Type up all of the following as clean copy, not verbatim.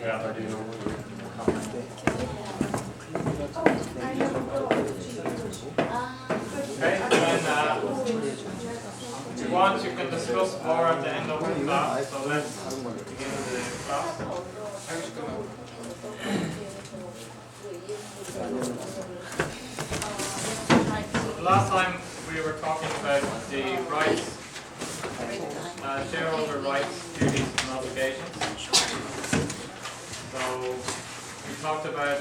Yeah, I do. Okay, then if you want, you can discuss more at the end of the class. So let's begin the class. So last time we were talking about the rights, shareholder rights, duties, and obligations. So we talked about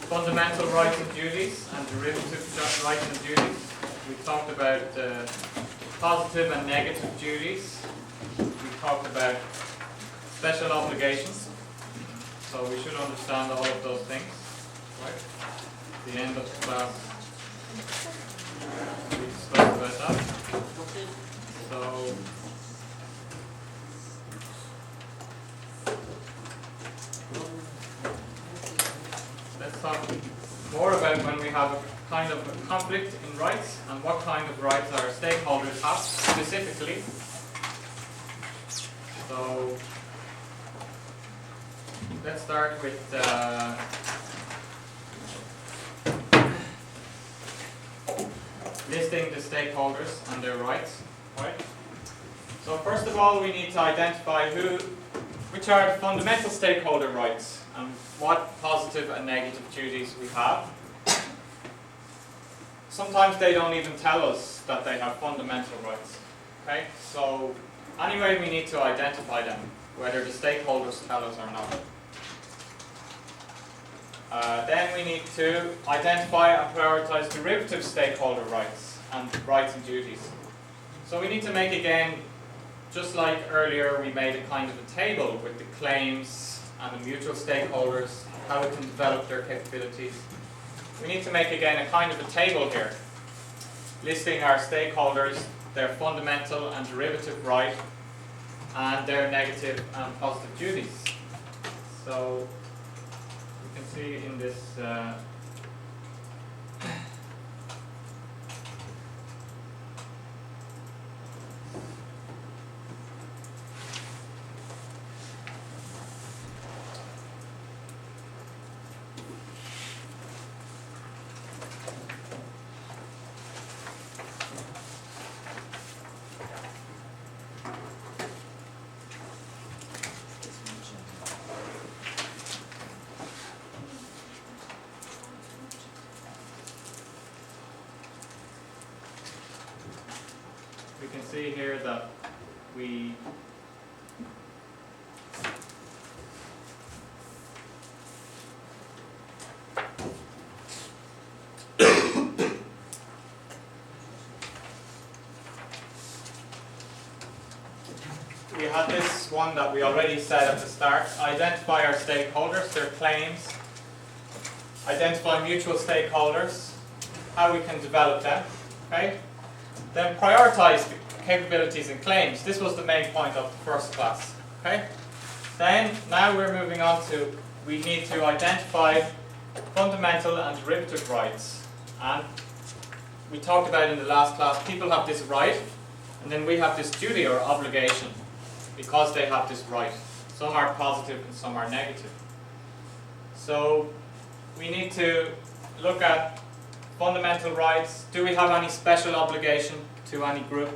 fundamental rights and duties and derivative rights and duties. We talked about positive and negative duties. We talked about special obligations. So we should understand all of those things, right? At the end of the class, we discussed about that. So let's talk more about when we have a kind of a conflict in rights and what kind of rights our stakeholders have specifically. So let's start with listing the stakeholders and their rights. Right? So first of all, we need to identify which are the fundamental stakeholder rights and what positive and negative duties we have. Sometimes they don't even tell us that they have fundamental rights. Okay? So anyway, we need to identify them, whether the stakeholders tell us or not. Then we need to identify and prioritize derivative stakeholder rights and duties. So we need to make, again, just like earlier we made a kind of a table with the claims and the mutual stakeholders, how we can develop their capabilities. We need to make, again, a kind of a table here, listing our stakeholders, their fundamental and derivative right, and their negative and positive duties. So you can see in this we can see here that we had this one that we already said at the start. Identify our stakeholders, their claims, identify mutual stakeholders, how we can develop them, okay? Then prioritize the capabilities and claims. This was the main point of the first class. Okay? Then, now we're moving on to, we need to identify fundamental and derivative rights. And we talked about in the last class, people have this right, and then we have this duty or obligation, because they have this right. Some are positive and some are negative. So, we need to look at fundamental rights. Do we have any special obligation to any group?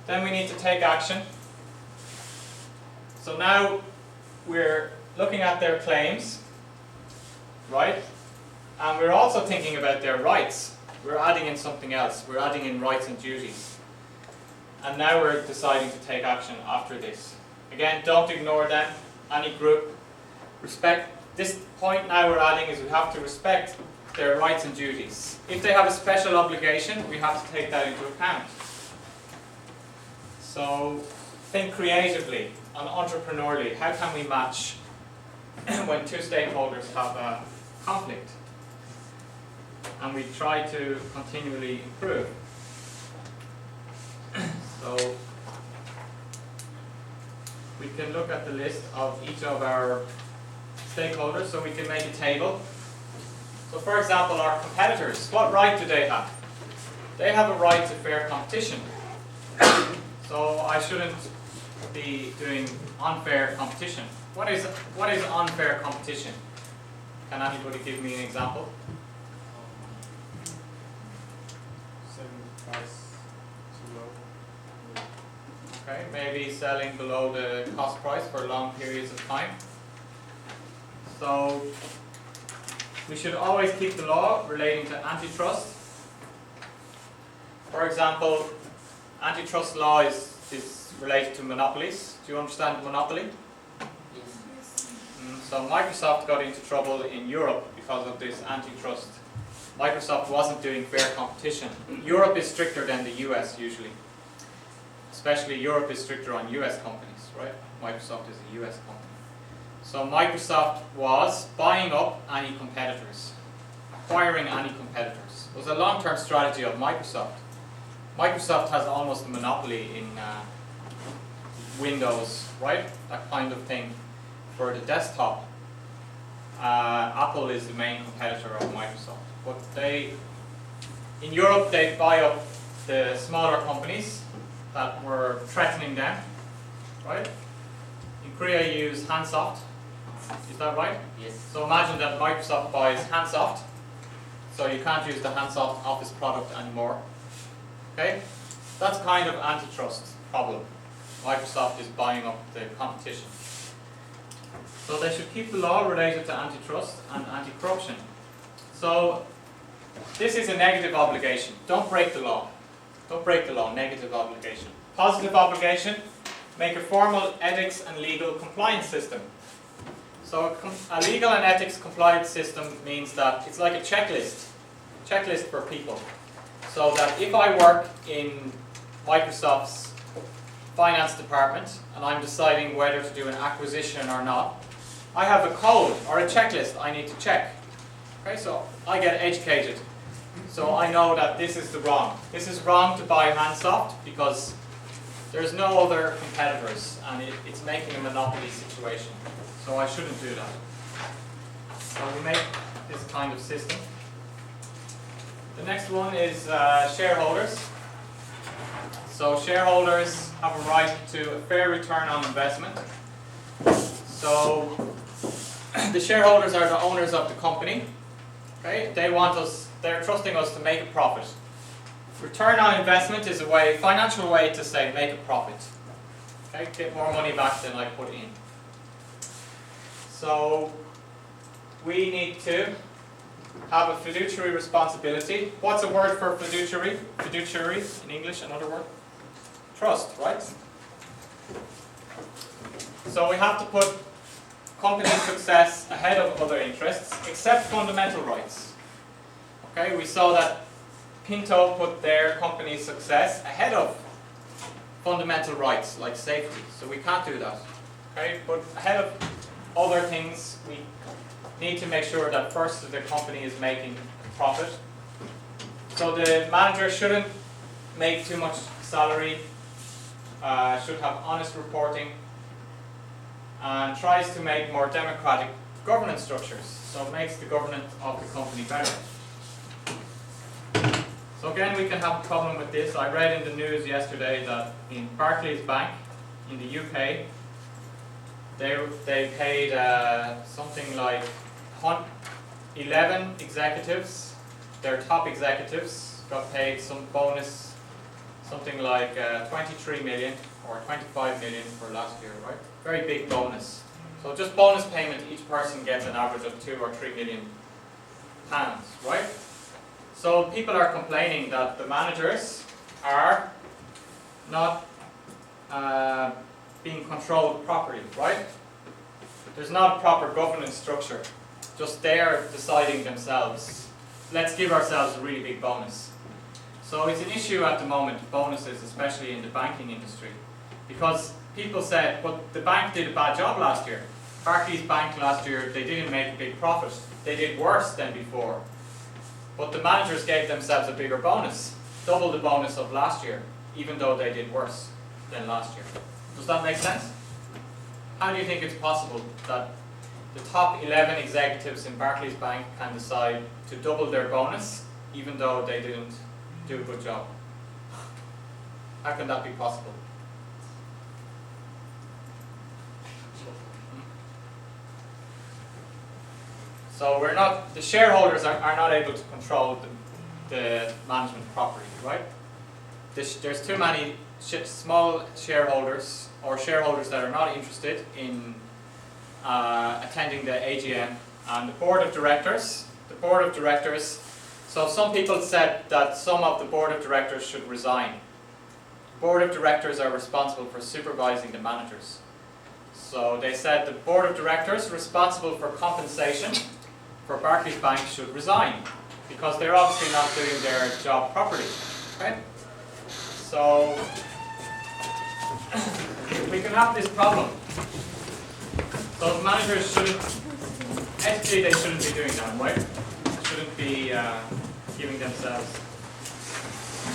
Then we need to take action. So now we're looking at their claims, right? And we're also thinking about their rights. We're adding in something else. We're adding in rights and duties. And now we're deciding to take action after this. Again, don't ignore them. Any group. Respect. This point now we're adding is we have to respect their rights and duties. If they have a special obligation, we have to take that into account. So think creatively and entrepreneurially. How can we match when two stakeholders have a conflict? And we try to continually improve. So we can look at the list of each of our stakeholders, so we can make a table. So for example, our competitors, what right do they have? They have a right to fair competition. So I shouldn't be doing unfair competition. What is unfair competition? Can anybody give me an example? Selling price too low. Okay, maybe selling below the cost price for long periods of time. So we should always keep the law relating to antitrust. For example, antitrust law is related to monopolies. Do you understand monopoly? Yes. So Microsoft got into trouble in Europe because of this antitrust. Microsoft wasn't doing fair competition. Europe is stricter than the US usually. Especially Europe is stricter on US companies, right? Microsoft is a US company. So Microsoft was buying up any competitors, acquiring any competitors. It was a long-term strategy of Microsoft. Microsoft has almost a monopoly in Windows, right? That kind of thing for the desktop. Apple is the main competitor of Microsoft. But in Europe, they buy up the smaller companies that were threatening them, right? In Korea, you use Handsoft. Is that right? Yes. So imagine that Microsoft buys Handsoft, so you can't use the Handsoft Office product anymore. Okay? That's kind of antitrust problem. Microsoft is buying up the competition. So they should keep the law related to antitrust and anti-corruption. So this is a negative obligation. Don't break the law. Don't break the law, negative obligation. Positive obligation, make a formal ethics and legal compliance system. So a legal and ethics compliance system means that it's like a checklist for people. So that if I work in Microsoft's finance department and I'm deciding whether to do an acquisition or not, I have a code or a checklist I need to check. Okay, so I get educated. So I know that this is the wrong. This is wrong to buy Handsoft because there's no other competitors and it's making a monopoly situation. So I shouldn't do that. So we make this kind of system. The next one is shareholders. So shareholders have a right to a fair return on investment. So the shareholders are the owners of the company. Okay? They're trusting us to make a profit. Return on investment is a financial way to say make a profit. Okay? Get more money back than I put in. So we need to have a fiduciary responsibility. What's a word for fiduciary? Fiduciary in English, another word? Trust, right? So we have to put company success ahead of other interests, except fundamental rights. Okay, we saw that Pinto put their company's success ahead of fundamental rights, like safety. So we can't do that. Okay, but ahead of other things, we need to make sure that first the company is making a profit. So the manager shouldn't make too much salary, should have honest reporting, and tries to make more democratic governance structures. So it makes the governance of the company better. So again, we can have a problem with this. I read in the news yesterday that in Barclays Bank in the UK, they paid something like 11 executives, their top executives, got paid some bonus, something like 23 million or 25 million for last year, right? Very big bonus. So just bonus payment, each person gets an average of 2 or 3 million pounds, right? So people are complaining that the managers are not being controlled properly, right? There's not a proper governance structure. Just they're deciding themselves, let's give ourselves a really big bonus. So it's an issue at the moment, bonuses, especially in the banking industry. Because people said, but the bank did a bad job last year. Barclays Bank last year, they didn't make a big profit. They did worse than before. But the managers gave themselves a bigger bonus, double the bonus of last year, even though they did worse than last year. Does that make sense? How do you think it's possible that the top 11 executives in Barclays Bank can decide to double their bonus, even though they didn't do a good job? How can that be possible? So the shareholders are not able to control the management properly, right? There's too many small shareholders or shareholders that are not interested in attending the AGM, and the board of directors, so some people said that some of the board of directors should resign. Board of directors are responsible for supervising the managers. So they said the board of directors responsible for compensation for Barclays Bank should resign because they're obviously not doing their job properly. Okay? So we can have this problem. So managers ethically they shouldn't be doing that, right? Shouldn't be giving themselves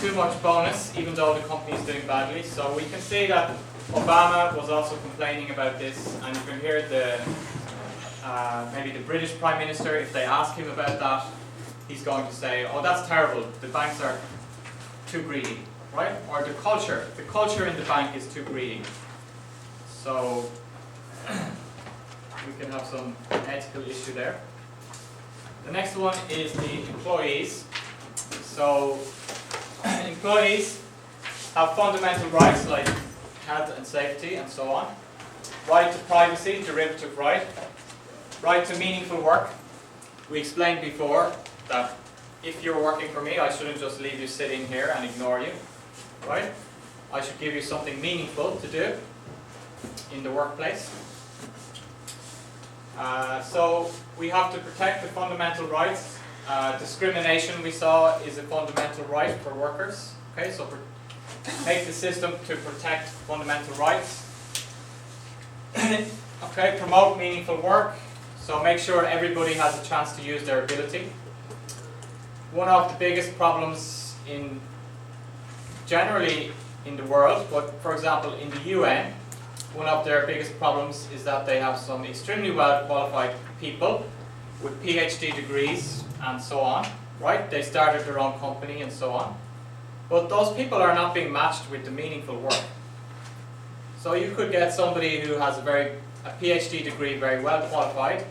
too much bonus even though the company is doing badly. So we can see that Obama was also complaining about this, and you can hear maybe the British Prime Minister, if they ask him about that, he's going to say, oh, that's terrible, the banks are too greedy, right? Or the culture in the bank is too greedy. So we can have some ethical issue there. The next one is the employees. So employees have fundamental rights like health and safety and so on. Right to privacy, derivative right. Right to meaningful work. We explained before that if you're working for me, I shouldn't just leave you sitting here and ignore you, right? I should give you something meaningful to do in the workplace. So we have to protect the fundamental rights. Discrimination, we saw, is a fundamental right for workers. Okay, so make the system to protect fundamental rights. Okay, promote meaningful work. So make sure everybody has a chance to use their ability. One of the biggest problems generally in the world, but for example in the UN, one of their biggest problems is that they have some extremely well qualified people with PhD degrees and so on, right? They started their own company and so on. But those people are not being matched with the meaningful work. So you could get somebody who has a PhD degree, very well qualified,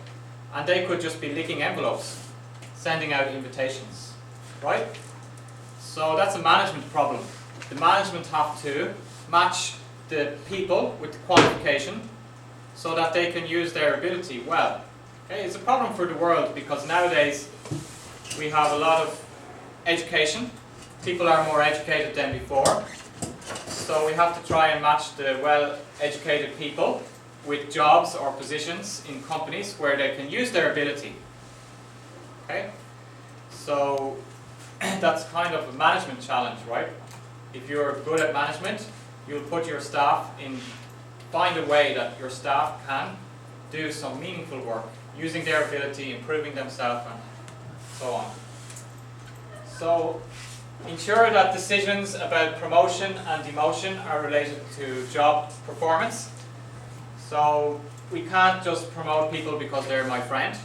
and they could just be licking envelopes, sending out invitations, right? So that's a management problem. The management have to match the people with the qualification so that they can use their ability well. Okay, it's a problem for the world because nowadays we have a lot of education. People are more educated than before. So we have to try and match the well-educated people with jobs or positions in companies where they can use their ability. Okay? So that's kind of a management challenge, right? If you're good at management, you'll put your staff find a way that your staff can do some meaningful work, using their ability, improving themselves, and so on. So ensure that decisions about promotion and demotion are related to job performance. So we can't just promote people because they're my friend,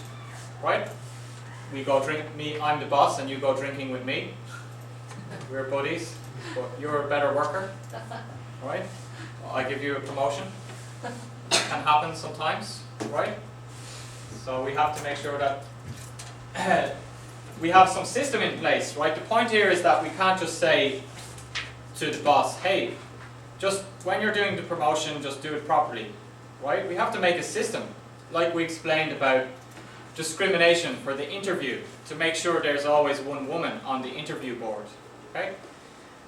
right? We go drink, I'm the boss and you go drinking with me. We're buddies, but you're a better worker, right? I give you a promotion. It can happen sometimes, right? So we have to make sure that we have some system in place, right? The point here is that we can't just say to the boss, hey, just when you're doing the promotion, just do it properly, right? We have to make a system, like we explained about discrimination for the interview, to make sure there's always one woman on the interview board, okay?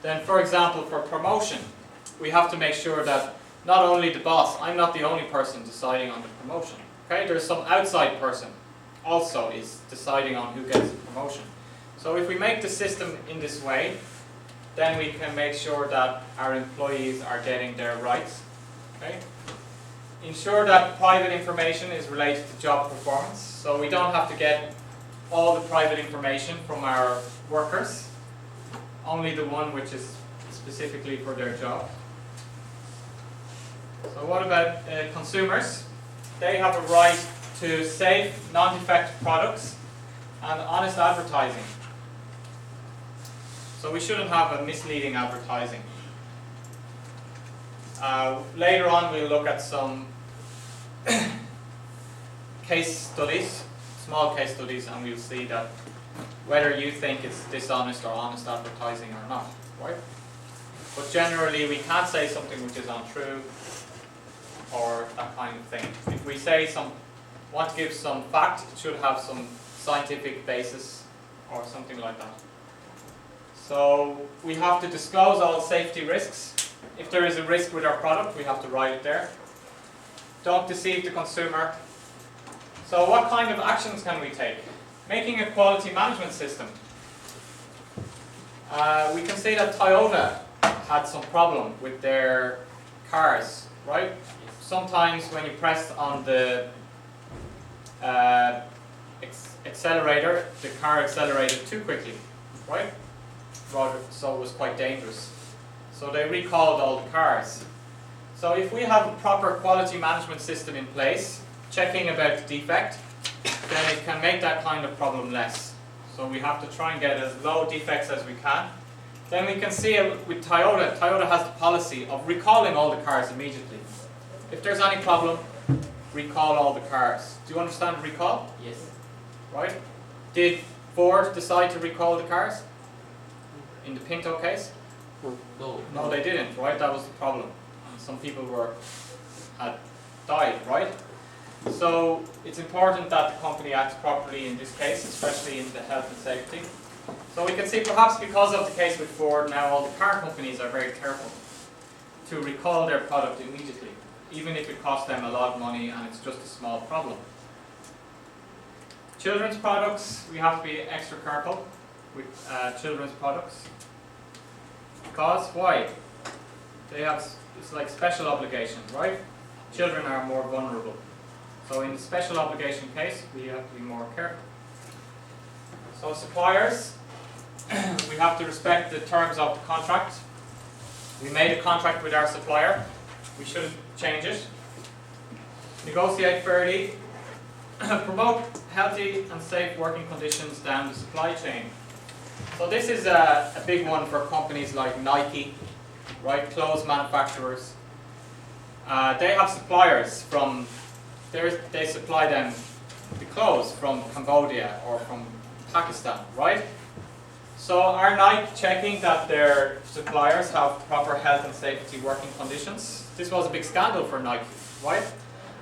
Then, for example, for promotion, we have to make sure that not only the boss, I'm not the only person deciding on the promotion, okay? There's some outside person also is deciding on who gets the promotion. So if we make the system in this way, then we can make sure that our employees are getting their rights, okay? Ensure that private information is related to job performance, so we don't have to get all the private information from our workers, only the one which is specifically for their job. So what about consumers? They have a right to safe, non-defective products and honest advertising. So we shouldn't have a misleading advertising. Later on we'll look at some case studies small case studies and we'll see that whether you think it's dishonest or honest advertising or not, right? But generally we can't say something which is untrue or that kind of thing. If we say want to give some fact, it should have some scientific basis or something like that. So we have to disclose all safety risks. If there is a risk with our product, we have to write it there. Don't deceive the consumer. So what kind of actions can we take? Making a quality management system. We can see that Toyota had some problem with their cars, right? Sometimes when you press on the accelerator, the car accelerated too quickly, right? So it was quite dangerous. So they recalled all the cars. So if we have a proper quality management system in place, checking about the defect, then it can make that kind of problem less. So we have to try and get as low defects as we can. Then we can see with Toyota, Toyota has the policy of recalling all the cars immediately. If there's any problem, recall all the cars. Do you understand recall? Yes. Right? Did Ford decide to recall the cars? In the Pinto case? No. No, they didn't, right? That was the problem. And some people had died, right? So it's important that the company acts properly in this case, especially in the health and safety. So we can see perhaps because of the case with Ford, now all the car companies are very careful to recall their product immediately, even if it costs them a lot of money and it's just a small problem. Children's products, we have to be extra careful with children's products. Because, why? It's like special obligation, right? Children are more vulnerable. So in the special obligation case, we have to be more careful. So suppliers, we have to respect the terms of the contract. We made a contract with our supplier. We shouldn't change it. Negotiate fairly. Promote healthy and safe working conditions down the supply chain. So this is a big one for companies like Nike, right? Clothes manufacturers. They have suppliers from, they supply them the clothes from Cambodia or from Pakistan, right? So are Nike checking that their suppliers have proper health and safety working conditions? This was a big scandal for Nike, right?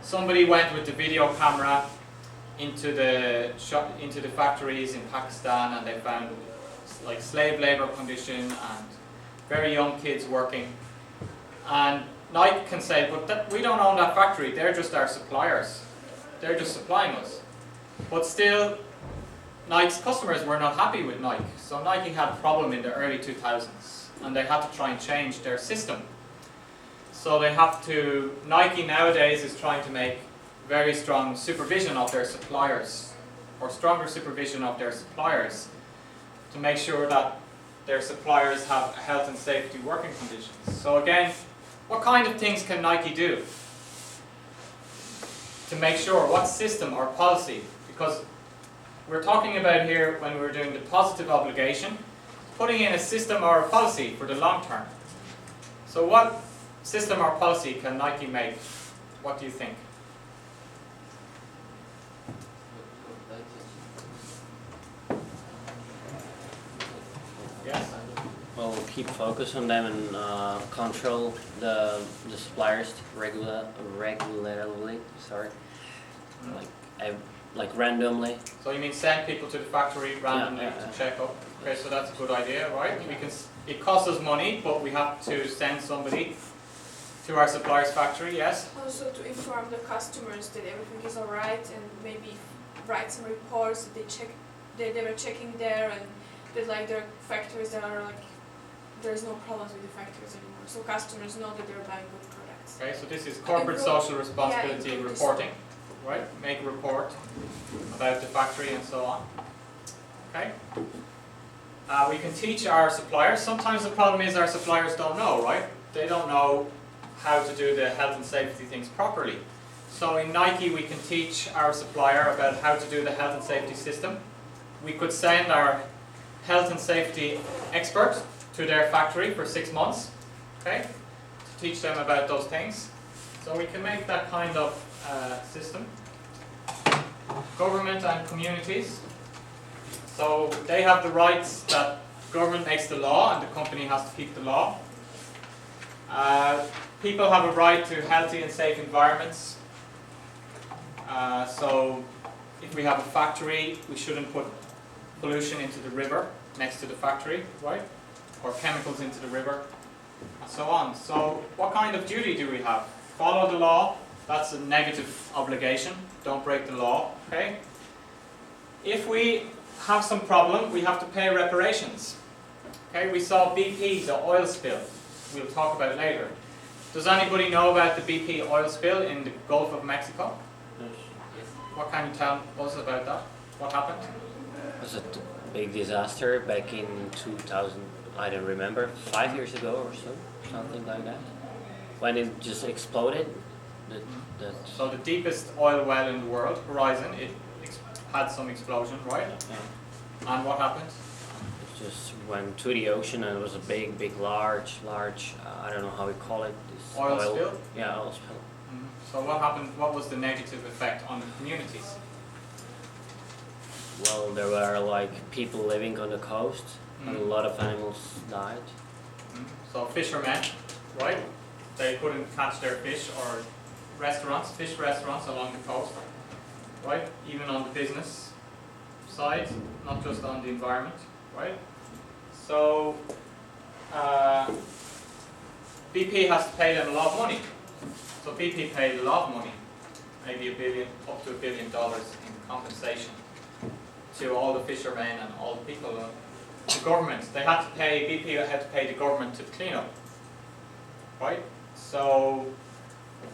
Somebody went with the video camera into the factories in Pakistan and they found like slave labor condition and very young kids working. And Nike can say, but we don't own that factory, they're just our suppliers. They're just supplying us. But still, Nike's customers were not happy with Nike. So Nike had a problem in the early 2000s and they had to try and change their system. So they have to, Nike nowadays is trying to make very strong supervision of their suppliers, or stronger supervision of their suppliers, to make sure that their suppliers have health and safety working conditions. So again, what kind of things can Nike do to make sure, what system or policy? Because we're talking about here, when we're doing the positive obligation, putting in a system or a policy for the long term. So what system or policy can Nike make? What do you think? Yes? Well, keep focus on them and control the suppliers regularly. Sorry, like randomly. So you mean send people to the factory randomly Yeah. to check up? Okay, so that's a good idea, right? It costs us money, but we have to send somebody to our supplier's factory. Yes. Also to inform the customers that everything is alright and maybe write some reports that they were checking there and that like their factories that are like there's no problems with the factories anymore. So customers know that they're buying good products. Okay, so this is corporate social responsibility reporting, right? Make a report about the factory and so on. Okay. We can teach our suppliers. Sometimes the problem is our suppliers don't know, right? They don't know how to do the health and safety things properly. So in Nike we can teach our supplier about how to do the health and safety system. We could send our health and safety expert to their factory for 6 months, okay, to teach them about those things. So we can make that kind of system. government and communities. So they have the rights that government makes the law and the company has to keep the law. People have a right to healthy and safe environments. So if we have a factory, we shouldn't put pollution into the river next to the factory, right? Or chemicals into the river, and so on. So what kind of duty do we have? Follow the law. That's a negative obligation. Don't break the law, okay? If we have some problem, we have to pay reparations. Okay, we saw BP, the oil spill. We'll talk about it later. Does anybody know about the BP oil spill in the Gulf of Mexico? What can you tell us about that? What happened? Was it a big disaster back in 2000? I don't remember, 5 years ago or so, something like that. When it just exploded. So the deepest oil well in the world, Horizon, it had some explosion, right? Yeah. And what happened? It just went to the ocean and it was a big, large, I don't know how we call it. This Oil spill? Yeah, oil spill. So what happened? What was the negative effect on the communities? Well, there were like people living on the coast and a lot of animals died. So fishermen, right? They couldn't catch their fish, or restaurants, fish restaurants along the coast, right? Even on the business side, not just on the environment, right? So BP has to pay them a lot of money. So BP paid a lot of money, maybe up to $1 billion in compensation to all the fishermen and all the people. The government, BP had to pay the government to clean up, right? So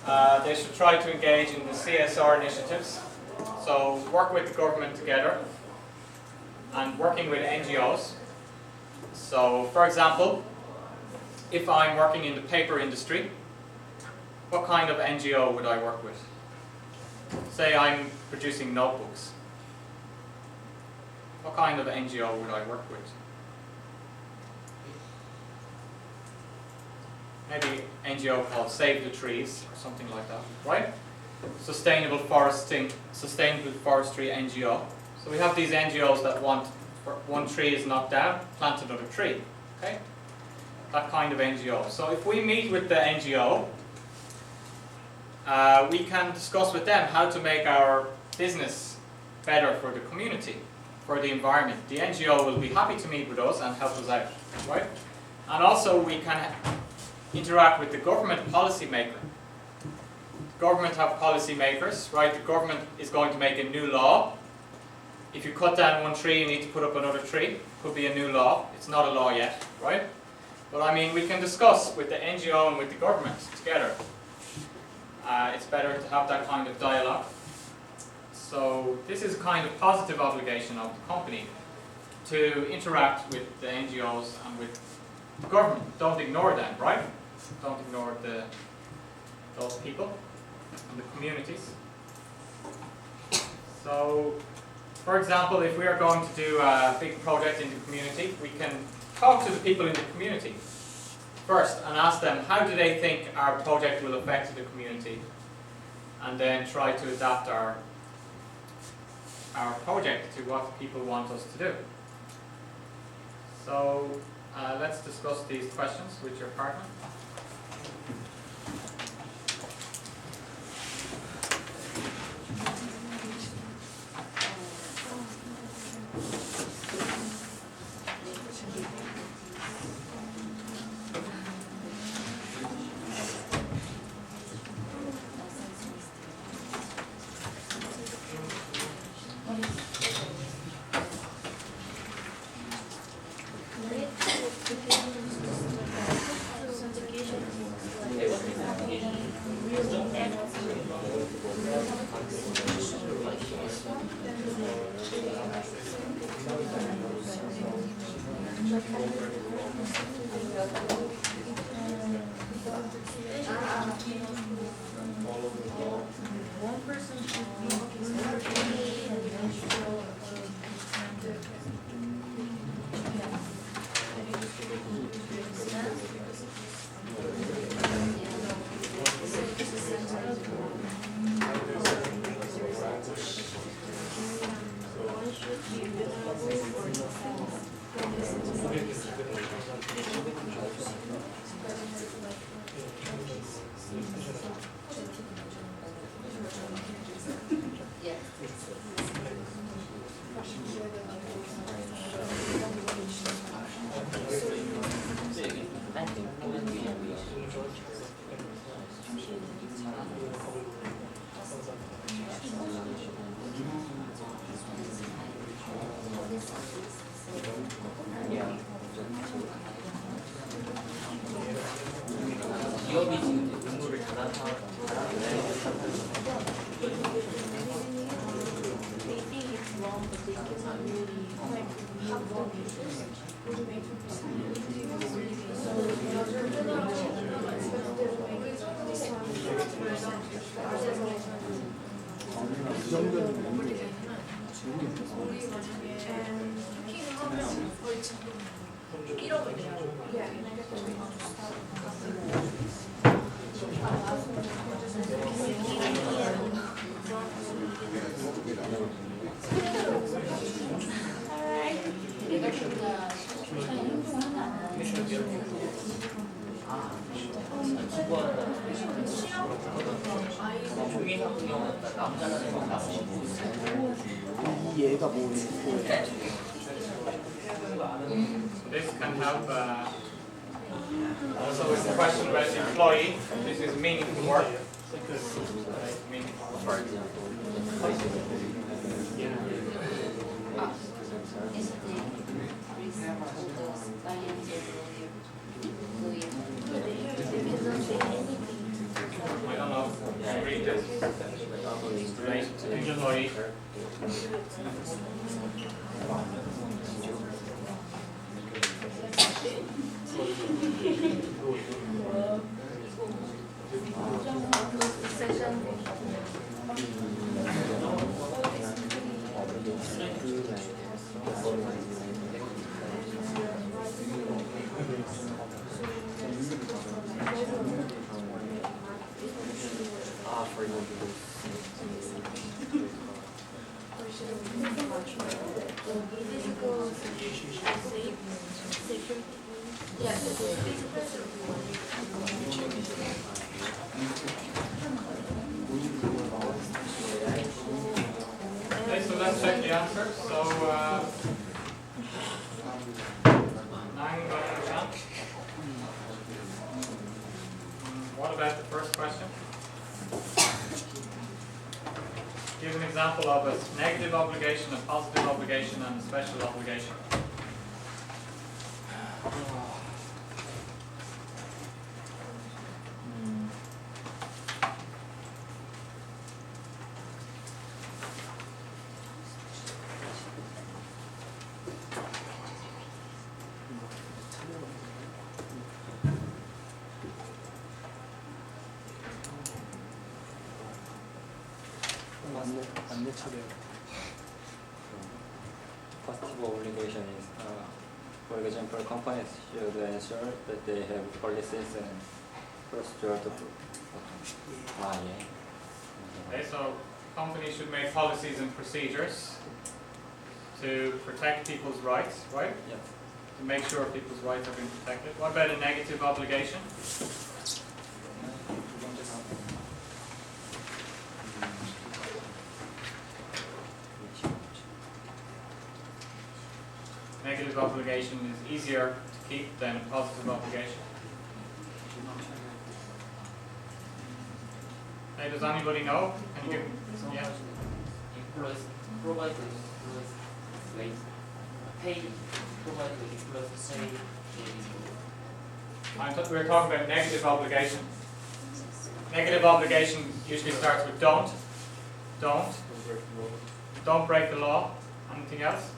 they should try to engage in the CSR initiatives. So work with the government together and working with NGOs. So for example, if I'm working in the paper industry, what kind of NGO would I work with? Say I'm producing notebooks. What kind of NGO would I work with? Maybe NGO called Save the Trees or something like that, right? Sustainable forestry NGO. So we have these NGOs that want, one tree is knocked down, plant another tree, okay? That kind of NGO. So if we meet with the NGO, we can discuss with them how to make our business better for the community, for the environment. The NGO will be happy to meet with us and help us out, right? And also we can interact with the government policymaker. Government have policymakers, right? The government is going to make a new law. If you cut down one tree, you need to put up another tree. Could be a new law. It's not a law yet, right? But I mean, we can discuss with the NGO and with the government together. It's better to have that kind of dialogue. So this is a kind of positive obligation of the company to interact with the NGOs and with the government. Don't ignore them, right? Don't ignore those people and the communities. So, for example, if we are going to do a big project in the community, we can talk to the people in the community first and ask them, how do they think our project will affect the community? And then try to adapt our project to what people want us to do. So let's discuss these questions with your partner. 그 정도는 이 얘가 뭐예요? This can help also with the question about the employee. This is meaningful work. Meaningful work. I don't know. Read this. Relation to the employee. Okay, so let's check the answers. So, what about the first question? Give an example of a negative obligation, a positive obligation, and a special obligation. 안내 차례. Positive obligation is, for example, companies should ensure that they have policies and procedures to. Okay, so companies should make policies and procedures to protect people's rights, right? Yes. To make sure people's rights have been protected. What about a negative obligation? Negative obligation is easier to keep than a positive obligation. Hey, does anybody know? Can you give? Yeah. Employees provide the employees with pay provide the employees say We're talking about negative obligation. Negative obligation usually starts with don't. Don't break the law. Anything else?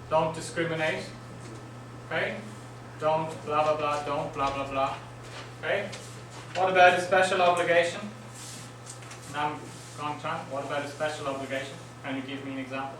Don't discriminate. Okay? Don't blah blah blah, don't blah blah blah. Okay? What about a special obligation? Nam Gongchan, what about a special obligation? Can you give me an example?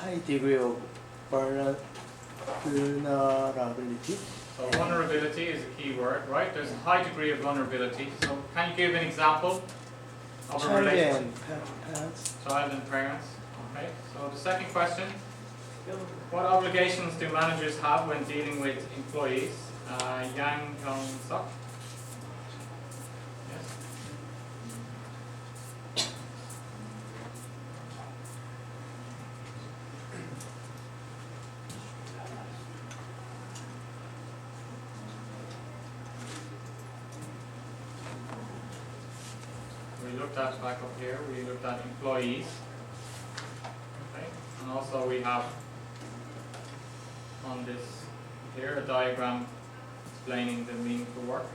High degree of vulnerability. So vulnerability is a key word, right? There's a high degree of vulnerability. So can you give an example of a Child relationship? and parents. Child and parents. Okay. So the second question: what obligations do managers have when dealing with employees? Yang Gong Sok. Yes. We looked at back up here. We looked at employees. Okay. And also also we have on this here a diagram explaining the meaningful work.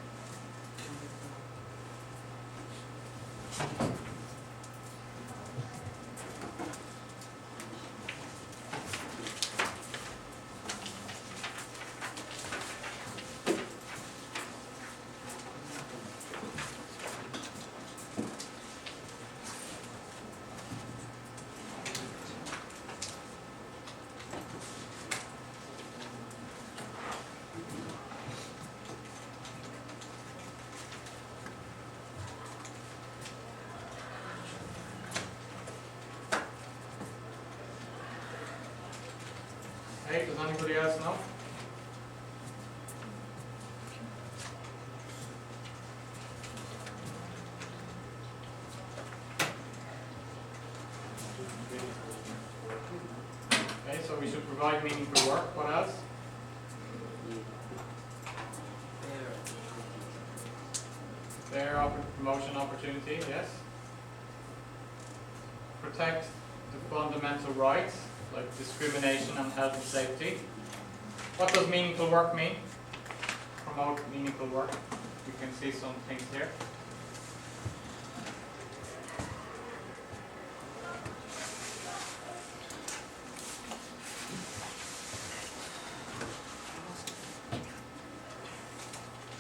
Okay, does anybody else know? Okay, so we should provide meaningful work. What else? Fair promotion opportunity, yes. Protect the fundamental rights, like discrimination and health and safety. What does meaningful work mean? Promote meaningful work. You can see some things here.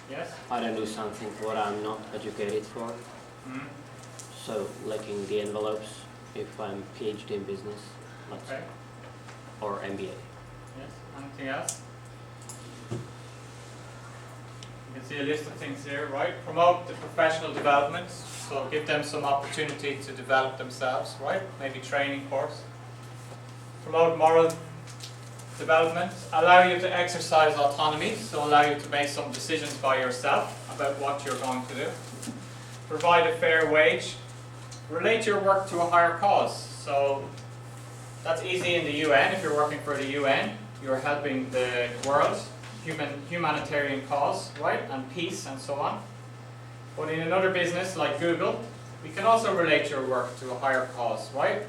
Yes? I don't do something what I'm not educated for. Mm. So, like in the envelopes, if I'm PhD in business, let's Okay. or MBA. Yes. Anything else? You can see a list of things here, right? Promote the professional development. So give them some opportunity to develop themselves, right? Maybe training course. Promote moral development. Allow you to exercise autonomy. So allow you to make some decisions by yourself about what you're going to do. Provide a fair wage. Relate your work to a higher cause. So that's easy in the UN. If you're working for the UN, you're helping the world, humanitarian cause, right? And peace and so on. But in another business like Google, we can also relate your work to a higher cause, right?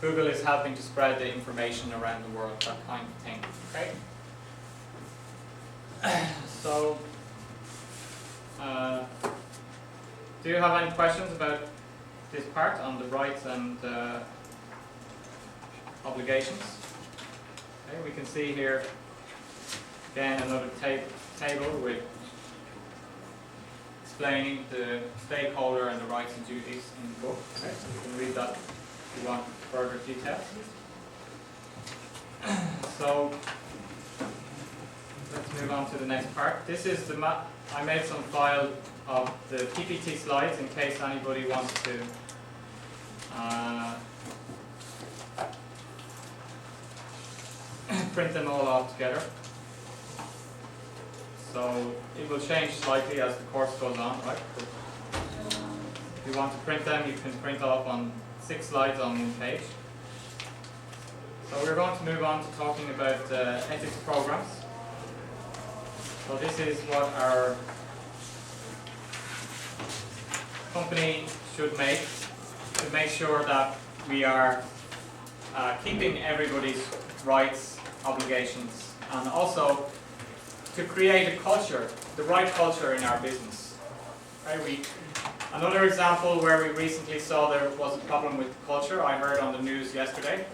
Google is helping to spread the information around the world, that kind of thing, okay? So, do you have any questions about this part on the rights and obligations? Okay, we can see here again another table with explaining the stakeholder and the rights and duties in the book. Okay, so you can read that if you want further details. So let's move on to the next part. This is the map. I made some file of the PPT slides in case anybody wants to print them all out together. So it will change slightly as the course goes on, right? But if you want to print them, you can print off on 6 slides on 1 page. So we're going to move on to talking about ethics programs. So this is what our company should make to make sure that we are keeping everybody's rights, obligations, and also to create a culture, the right culture in our business. Right? Another example where we recently saw there was a problem with culture, I heard on the news yesterday,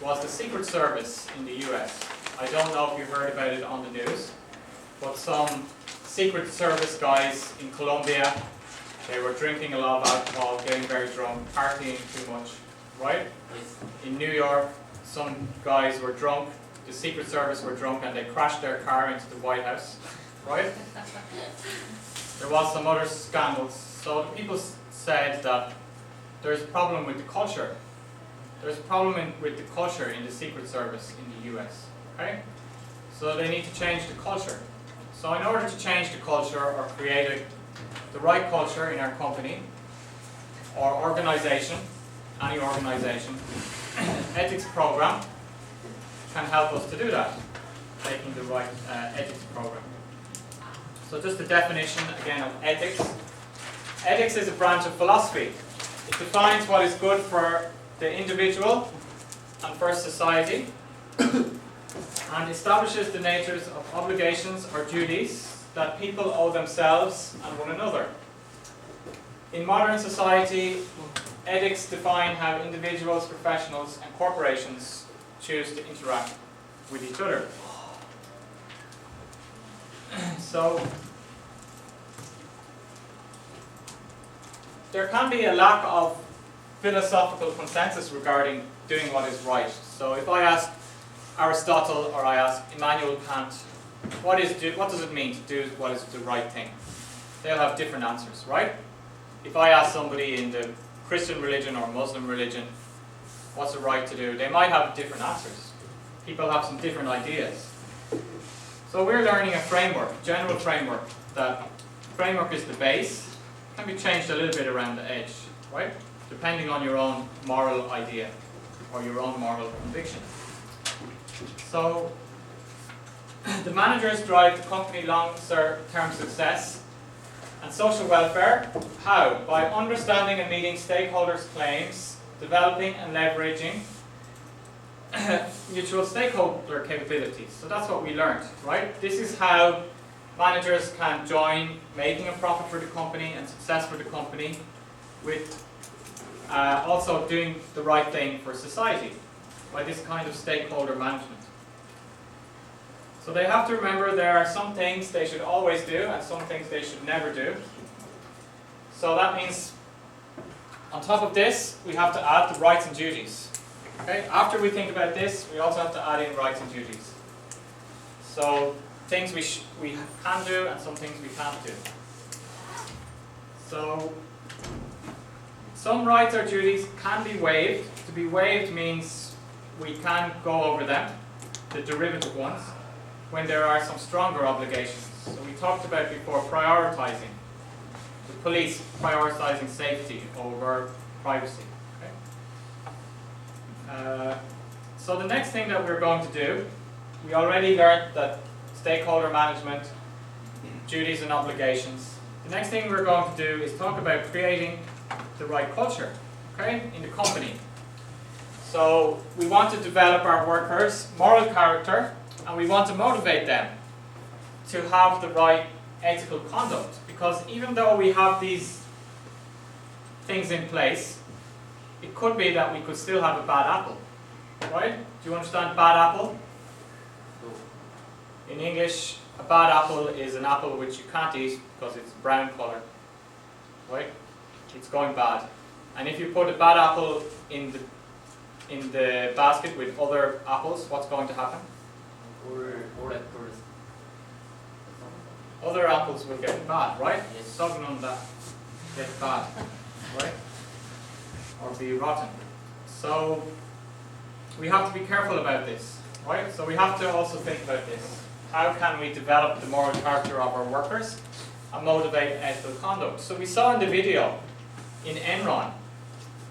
was the Secret Service in the US. I don't know if you heard about it on the news, but some Secret Service guys in Colombia, they were drinking a lot of alcohol, getting very drunk, partying too much, right? In New York, some guys were drunk, the Secret Service were drunk, and they crashed their car into the White House, right? There was some other scandals. So the people said that there's a problem with the culture. There's a problem with the culture in the Secret Service in the US, okay? So they need to change the culture. So in order to change the culture or create the right culture in our company or organization, any organization, ethics program can help us to do that, taking the right ethics program. So just the definition again of ethics. Ethics is a branch of philosophy. It defines what is good for the individual and for society, and establishes the natures of obligations or duties that people owe themselves and one another. In modern society, ethics define how individuals, professionals, and corporations choose to interact with each other. So, there can be a lack of philosophical consensus regarding doing what is right. So if I ask Aristotle or I ask Immanuel Kant, what does it mean to do what is the right thing? They'll have different answers, right? If I ask somebody in the Christian religion or Muslim religion, what's the right to do? They might have different answers. People have some different ideas. So we're learning a framework, general framework. That framework is the base. Can be changed a little bit around the edge, right? Depending on your own moral idea or your own moral conviction. So the managers drive the company long-term success and social welfare. How? By understanding and meeting stakeholders' claims, developing and leveraging mutual stakeholder capabilities. So that's what we learned, right? This is how managers can join making a profit for the company and success for the company with also doing the right thing for society by this kind of stakeholder management. So they have to remember there are some things they should always do and some things they should never do. So that means on top of this we have to add the rights and duties. Okay? After we think about this, we also have to add in rights and duties. So things we can do and some things we can't do. So some rights or duties can be waived. To be waived means we can go over them, the derivative ones, when there are some stronger obligations. So we talked about before prioritizing. The police prioritizing safety over privacy. Okay? So the next thing that we're going to do, we already learned that stakeholder management, duties and obligations. The next thing we're going to do is talk about creating the right culture, okay, in the company. So we want to develop our workers' moral character and we want to motivate them to have the right ethical conduct, because even though we have these things in place, it could be that we could still have a bad apple, right? Do you understand bad apple? In English, a bad apple is an apple which you can't eat because it's brown colour, right? It's going bad. And if you put a bad apple in the basket with other apples, what's going to happen? All apples. Other apples will get bad, right? Yes. Some of that get bad, right? Or be rotten. So we have to be careful about this, right? So we have to also think about this. How can we develop the moral character of our workers and motivate ethical conduct? So we saw in the video in Enron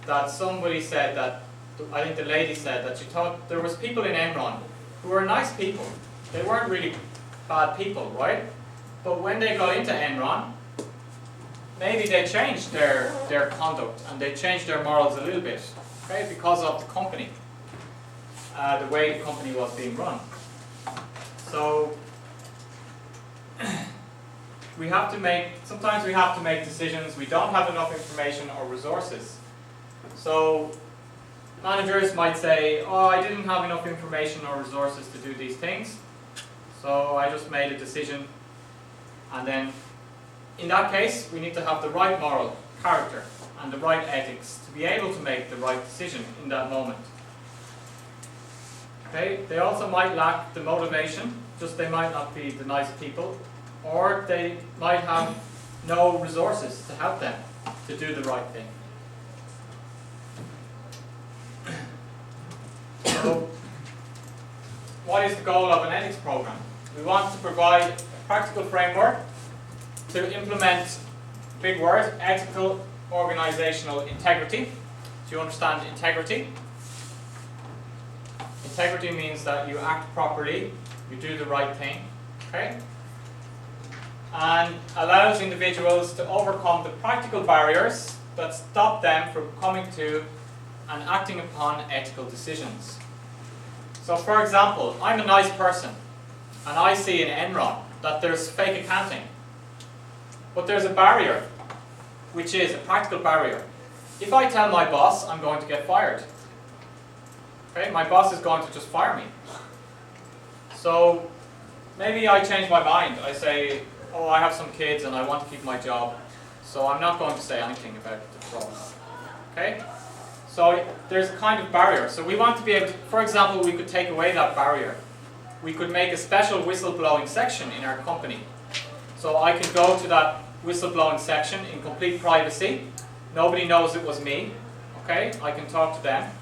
that somebody said that, I think the lady said that she thought there was people in Enron who were nice people. They weren't really bad people, right? But when they got into Enron, maybe they changed their conduct and they changed their morals a little bit, okay, because of the company, the way the company was being run. So sometimes we have to make decisions. We don't have enough information or resources. So managers might say, oh, I didn't have enough information or resources to do these things, so I just made a decision. And then in that case, we need to have the right moral character and the right ethics to be able to make the right decision in that moment. Okay? They also might lack the motivation, just they might not be the nice people, or they might have no resources to help them to do the right thing. So, what is the goal of an ethics program? We want to provide a practical framework to implement, big word, ethical organizational integrity. Do you understand integrity? Integrity means that you act properly, you do the right thing, okay? And allows individuals to overcome the practical barriers that stop them from coming to and acting upon ethical decisions. So for example, I'm a nice person and I see in Enron that there's fake accounting. But there's a barrier, which is a practical barrier. If I tell my boss I'm going to get fired, okay, my boss is going to just fire me. So maybe I change my mind. I say, oh, I have some kids and I want to keep my job, so I'm not going to say anything about the fraud. Okay? So there's a kind of barrier. So we want to be able to, for example, we could take away that barrier. We could make a special whistleblowing section in our company. So I can go to that whistleblowing section in complete privacy. Nobody knows it was me. Okay? I can talk to them.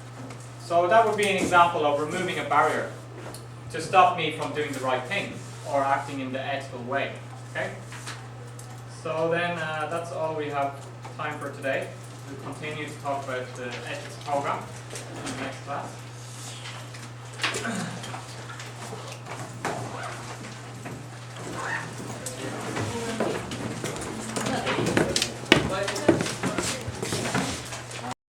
So that would be an example of removing a barrier to stop me from doing the right thing or acting in the ethical way. Okay? So then that's all we have time for today. We'll continue to talk about the ethics program in the next class.